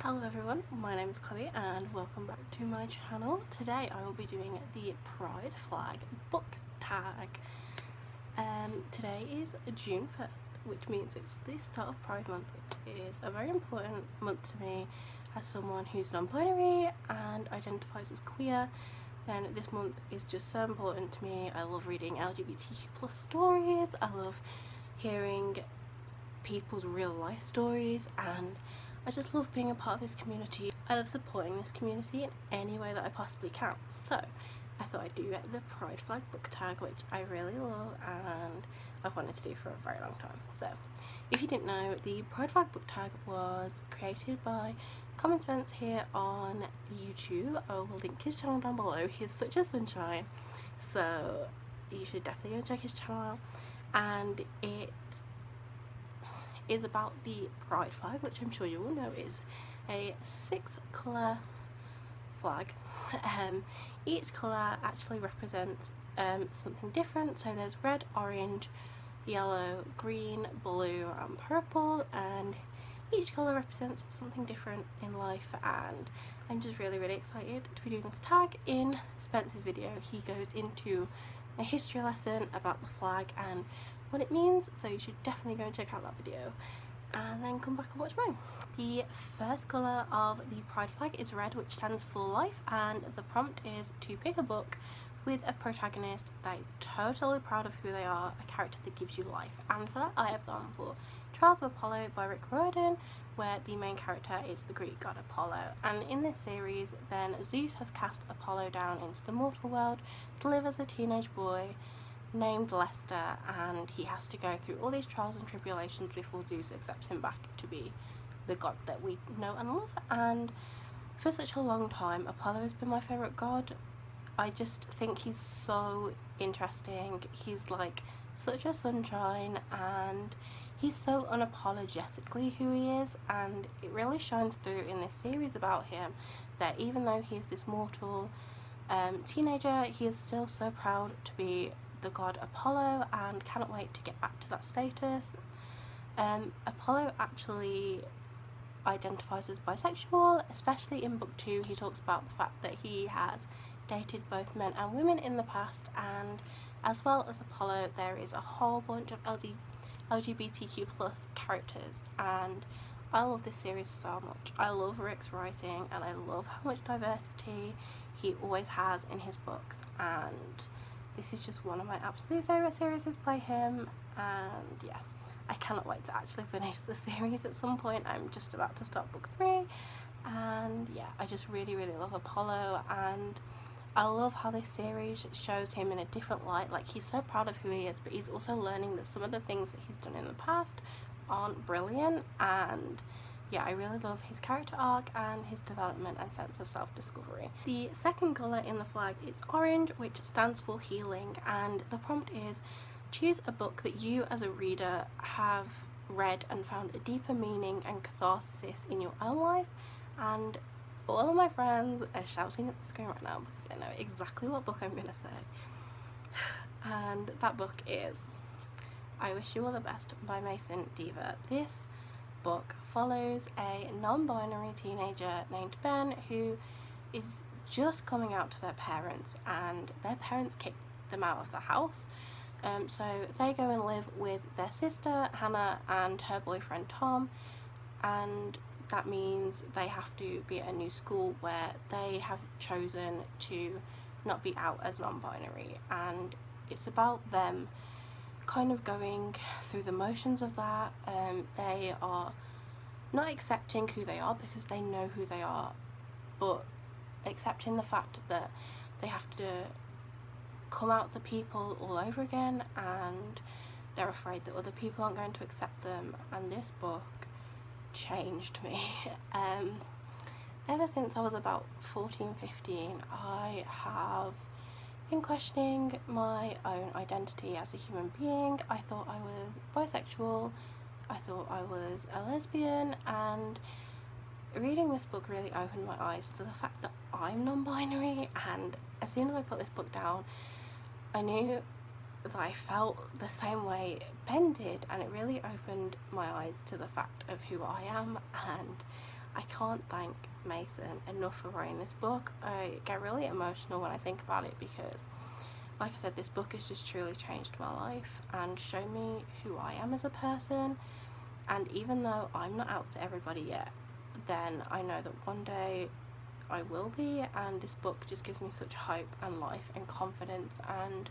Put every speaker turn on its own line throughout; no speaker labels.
Hello everyone, my name is Chloe and welcome back to my channel. Today I will be doing the Pride Flag book tag. Today is June 1st, which means it's the start of Pride Month, which is a very important month to me as someone who's non-binary and identifies as queer. Then this month is just so important to me. I love reading LGBTQ+ stories, I love hearing people's real life stories, and I just love being a part of this community. I love supporting this community in any way that I possibly can. So I thought I'd do the Pride Flag book tag, which I really love and I've wanted to do for a very long time. So if you didn't know, the Pride Flag book tag was created by Common Sense here on YouTube. I will link his channel down below. He's such a sunshine, so you should definitely go check his channel. And it is about the Pride flag, which I'm sure you all know is a 6-colour flag. Each colour actually represents something different. So there's red, orange, yellow, green, blue and purple, and each colour represents something different in life, and I'm just really excited to be doing this tag. In Spencer's video he goes into a history lesson about the flag and what it means, so you should definitely go and check out that video and then come back and watch mine. The first colour of the Pride flag is red, which stands for life, and the prompt is to pick a book with a protagonist that is totally proud of who they are, a character that gives you life, and for that I have gone for Trials of Apollo by Rick Riordan, where the main character is the Greek god Apollo. And in this series then Zeus has cast Apollo down into the mortal world to live as a teenage boy named Lester, and he has to go through all these trials and tribulations before Zeus accepts him back to be the god that we know and love. And for such a long time Apollo has been my favourite god. I just think he's so interesting. He's like such a sunshine and he's so unapologetically who he is, and it really shines through in this series about him that even though he is this mortal teenager, he is still so proud to be the god Apollo and cannot wait to get back to that status. Apollo actually identifies as bisexual, especially in book 2 he talks about the fact that he has dated both men and women in the past, and as well as Apollo there is a whole bunch of LGBTQ+ characters, and I love this series so much. I love Rick's writing and I love how much diversity he always has in his books, and this is just one of my absolute favourite series by him. And yeah, I cannot wait to actually finish the series at some point. I'm just about to start book 3, and yeah, I just really love Apollo, and I love how this series shows him in a different light. Like, he's so proud of who he is, but he's also learning that some of the things that he's done in the past aren't brilliant, and yeah, I really love his character arc and his development and sense of self-discovery. The second colour in the flag is orange, which stands for healing, and the prompt is choose a book that you as a reader have read and found a deeper meaning and catharsis in your own life. And all of my friends are shouting at the screen right now because they know exactly what book I'm going to say. And that book is I Wish You All the Best by Mason Diva. This book follows a non-binary teenager named Ben who is just coming out to their parents, and their parents kick them out of the house. So they go and live with their sister Hannah and her boyfriend Tom, and that means they have to be at a new school where they have chosen to not be out as non-binary, and it's about them kind of going through the motions of that. They are not accepting who they are because they know who they are, but accepting the fact that they have to come out to people all over again, and they're afraid that other people aren't going to accept them. And this book changed me. Ever since I was about 14-15 I have been questioning my own identity as a human being. I thought I was bisexual, I thought I was a lesbian, and reading this book really opened my eyes to the fact that I'm non-binary. And as soon as I put this book down I knew that I felt the same way Ben did, and it really opened my eyes to the fact of who I am, and I can't thank Mason enough for writing this book. I get really emotional when I think about it because, like I said, this book has just truly changed my life and shown me who I am as a person. And even though I'm not out to everybody yet, then I know that one day I will be, and this book just gives me such hope and life and confidence, and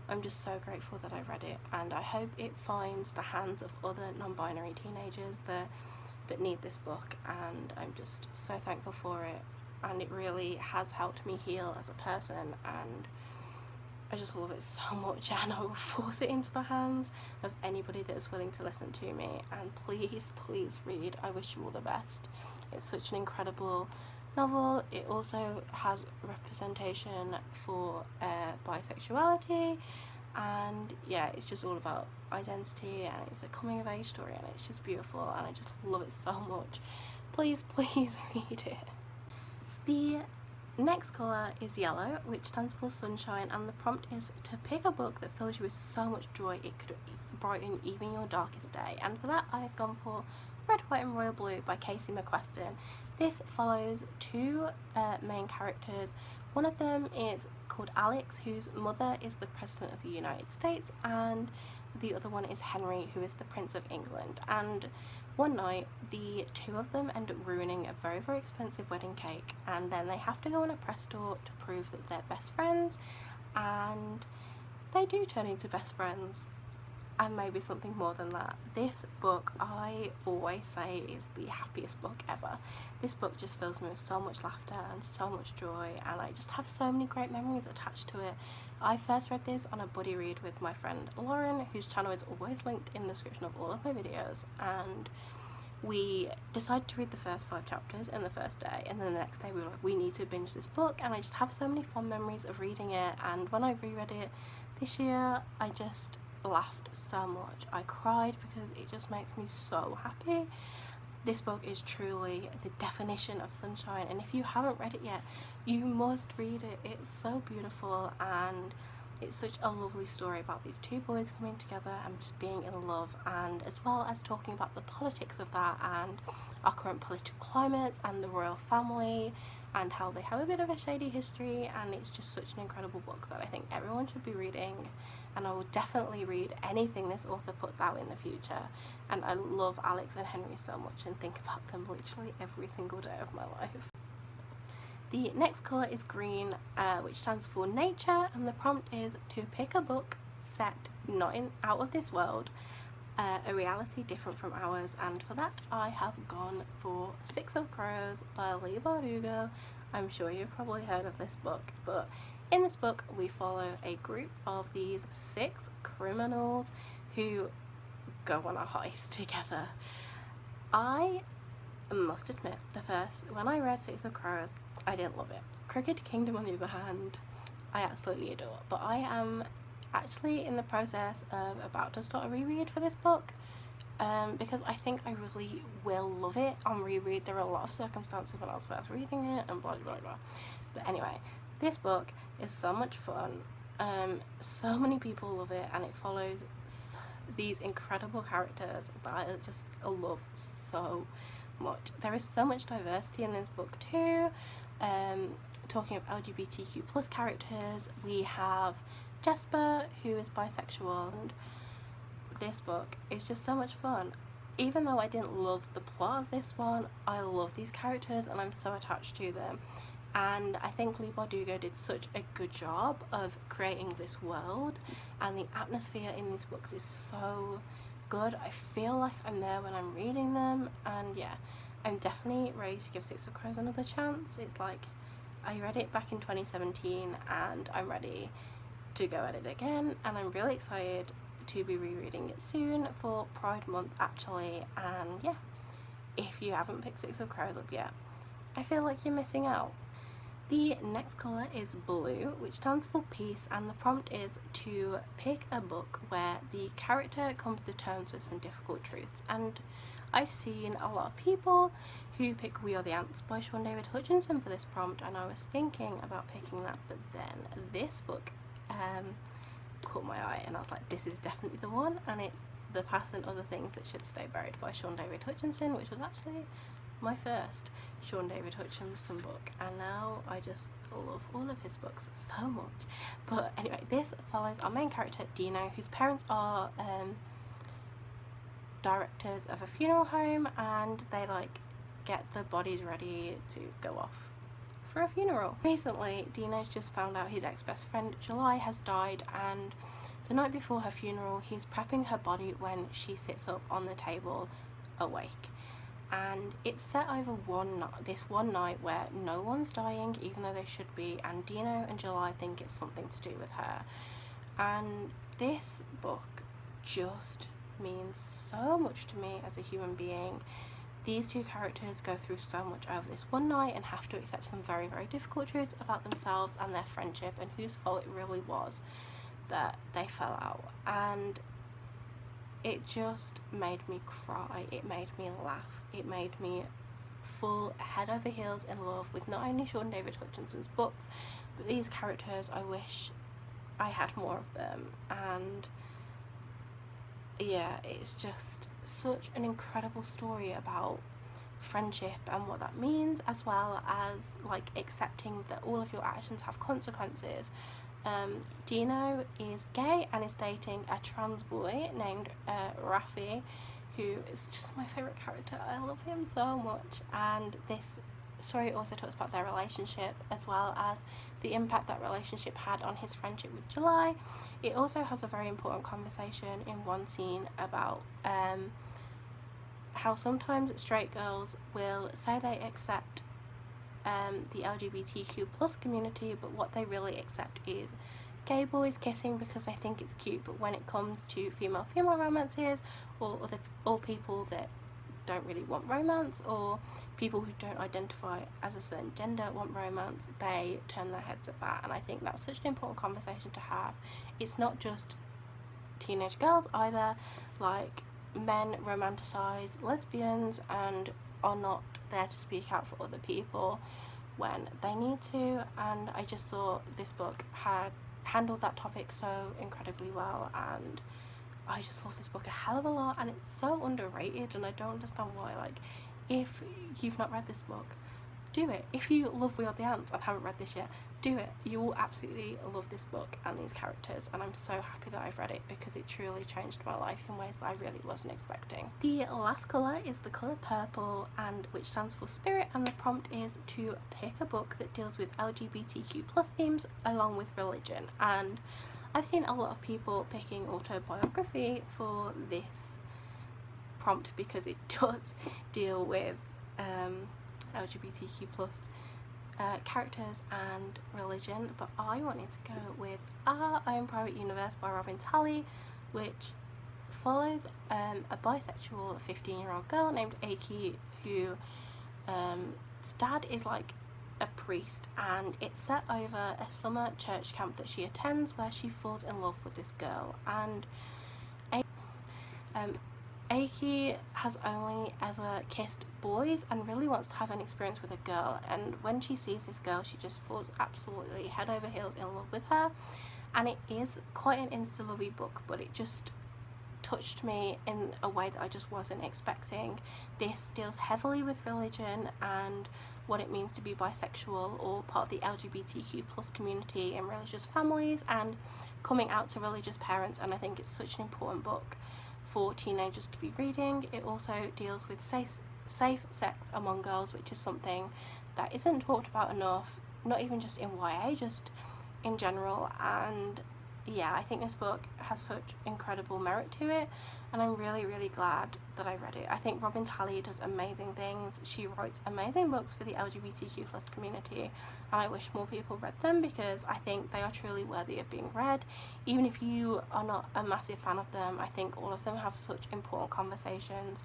I'm just so grateful that I read it, and I hope it finds the hands of other non-binary teenagers that need this book, and I'm just so thankful for it, and it really has helped me heal as a person, and I just love it so much, and I will force it into the hands of anybody that is willing to listen to me. And please, please read I Wish You All the Best. It's such an incredible novel. It also has representation for bisexuality, and yeah, it's just all about identity, and it's a coming of age story, and it's just beautiful, and I just love it so much. Please, please read it. The next colour is yellow, which stands for sunshine, and the prompt is to pick a book that fills you with so much joy it could brighten even your darkest day. And for that, I've gone for Red, White and Royal Blue by Casey McQuestion. This follows two main characters. One of them is called Alex, whose mother is the President of the United States, and the other one is Henry, who is the Prince of England. And one night, the two of them end up ruining a very, very expensive wedding cake, and then they have to go on a press tour to prove that they're best friends, and they do turn into best friends, and maybe something more than that. This book, I always say, is the happiest book ever. This book just fills me with so much laughter and so much joy, and I just have so many great memories attached to it. I first read this on a buddy read with my friend Lauren, whose channel is always linked in the description of all of my videos, and we decided to read the first 5 chapters in the first day, and then the next day we were like, we need to binge this book, and I just have so many fond memories of reading it. And when I reread it this year, I just laughed so much. I cried because it just makes me so happy. This book is truly the definition of sunshine, and if you haven't read it yet, you must read it. It's so beautiful, and it's such a lovely story about these two boys coming together and just being in love, and as well as talking about the politics of that and our current political climate and the royal family and how they have a bit of a shady history. And it's just such an incredible book that I think everyone should be reading, and I will definitely read anything this author puts out in the future. And I love Alex and Henry so much and think about them literally every single day of my life. The next colour is green, which stands for nature, and the prompt is to pick a book set not out of this world, a reality different from ours, and for that I have gone for Six of Crows by Leigh Bardugo. I'm sure you've probably heard of this book, but in this book we follow a group of these 6 criminals who go on a heist together. I must admit, when I read Six of Crows, I didn't love it. Crooked Kingdom, on the other hand, I absolutely adore, but I am actually in the process of about to start a reread for this book, because I think I really will love it on reread. There are a lot of circumstances when I was first reading it and blah blah blah, but anyway, this book is so much fun. So many people love it, and it follows these incredible characters that I just love so much. There is so much diversity in this book too. Talking of LGBTQ plus characters, we have Jesper, who is bisexual, and this book is just so much fun. Even though I didn't love the plot of this one, I love these characters and I'm so attached to them, and I think Leigh Bardugo did such a good job of creating this world, and the atmosphere in these books is so good. I feel like I'm there when I'm reading them, and yeah, I'm definitely ready to give Six of Crows another chance. It's like I read it back in 2017 and I'm ready to go at it again, and I'm really excited to be rereading it soon for Pride Month actually. And yeah, if you haven't picked Six of Crows up yet, I feel like you're missing out. The next colour is blue, which stands for peace, and the prompt is to pick a book where the character comes to terms with some difficult truths. And I've seen a lot of people who pick We Are the Ants by Sean David Hutchinson for this prompt, and I was thinking about picking that, but then this book caught my eye and I was like, this is definitely the one, and it's The Past and Other Things That Should Stay Buried by Sean David Hutchinson, which was actually my first Sean David Hutchinson book, and now I just love all of his books so much. But anyway, this follows our main character Dino, whose parents are directors of a funeral home, and they like get the bodies ready to go off for a funeral. Recently, Dino's just found out his ex-best friend July has died, and the night before her funeral, he's prepping her body when she sits up on the table awake. And it's set over this one night where no one's dying, even though they should be, and Dino and July think it's something to do with her. And this book just means so much to me as a human being. These two characters go through so much over this one night and have to accept some very, very difficult truths about themselves and their friendship, and whose fault it really was that they fell out. And it just made me cry, it made me laugh, it made me fall head over heels in love with not only Sean David Hutchinson's books, but these characters. I wish I had more of them. And yeah, it's just such an incredible story about friendship and what that means, as well as like accepting that all of your actions have consequences. Dino is gay and is dating a trans boy named Rafi, who is just my favourite character. I love him so much, and this story also talks about their relationship, as well as the impact that relationship had on his friendship with July. It also has a very important conversation in one scene about how sometimes straight girls will say they accept the LGBTQ plus community, but what they really accept is gay boys kissing because they think it's cute. But when it comes to female-female romances, or people that don't really want romance, or people who don't identify as a certain gender want romance, they turn their heads at that. And I think that's such an important conversation to have. It's not just teenage girls either. Like, men romanticize lesbians and are not there to speak out for other people when they need to, and I just thought this book had handled that topic so incredibly well, and I just love this book a hell of a lot, and it's so underrated, and I don't understand why. Like, if you've not read this book, do it. If you love We Are the Ants and haven't read this yet, do it. You will absolutely love this book and these characters, and I'm so happy that I've read it because it truly changed my life in ways that I really wasn't expecting. The last colour is the colour purple, and which stands for spirit, and the prompt is to pick a book that deals with LGBTQ plus themes along with religion. And I've seen a lot of people picking autobiography for this prompt because it does deal with LGBTQ plus characters and religion, but I wanted to go with Our Own Private Universe by Robin Talley, which follows a bisexual 15-year-old girl named Aki, who dad is like a priest, and it's set over a summer church camp that she attends, where she falls in love with this girl. And Aki has only ever kissed boys and really wants to have an experience with a girl, and when she sees this girl, she just falls absolutely head over heels in love with her. And it is quite an insta-lovey book, but it just touched me in a way that I just wasn't expecting. This deals heavily with religion and what it means to be bisexual or part of the LGBTQ plus community in religious families, and coming out to religious parents, and I think it's such an important book for teenagers to be reading. It also deals with safe sex among girls, which is something that isn't talked about enough, not even just in YA, just in general. And yeah, I think this book has such incredible merit to it, and I'm really, really glad that I read it. I think Robin Talley does amazing things. She writes amazing books for the LGBTQ plus community, and I wish more people read them because I think they are truly worthy of being read. Even if you are not a massive fan of them, I think all of them have such important conversations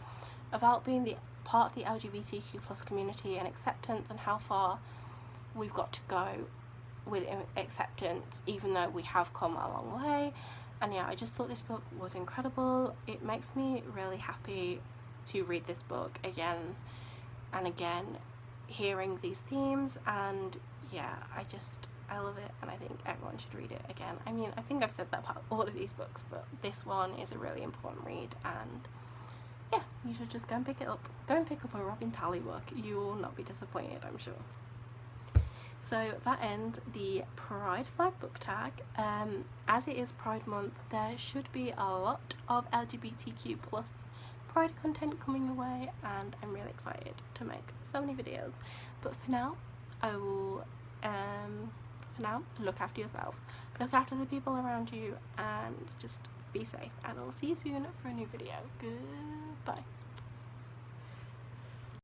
about being the part of the LGBTQ plus community and acceptance, and how far we've got to go with acceptance, even though we have come a long way. And yeah, I just thought this book was incredible. It makes me really happy to read this book again and again, hearing these themes, and yeah, I love it, and I think everyone should read it again. I mean, I think I've said that about all of these books, but this one is a really important read, and yeah, you should just go and pick it up. Go and pick up a Robin Talley book. You will not be disappointed, I'm sure. So that ends the Pride flag book tag. As it is Pride month, there should be a lot of LGBTQ plus Pride content coming your way, and I'm really excited to make so many videos. But for now, I will look after yourselves, look after the people around you, and just be safe, and I'll see you soon for a new video. Goodbye.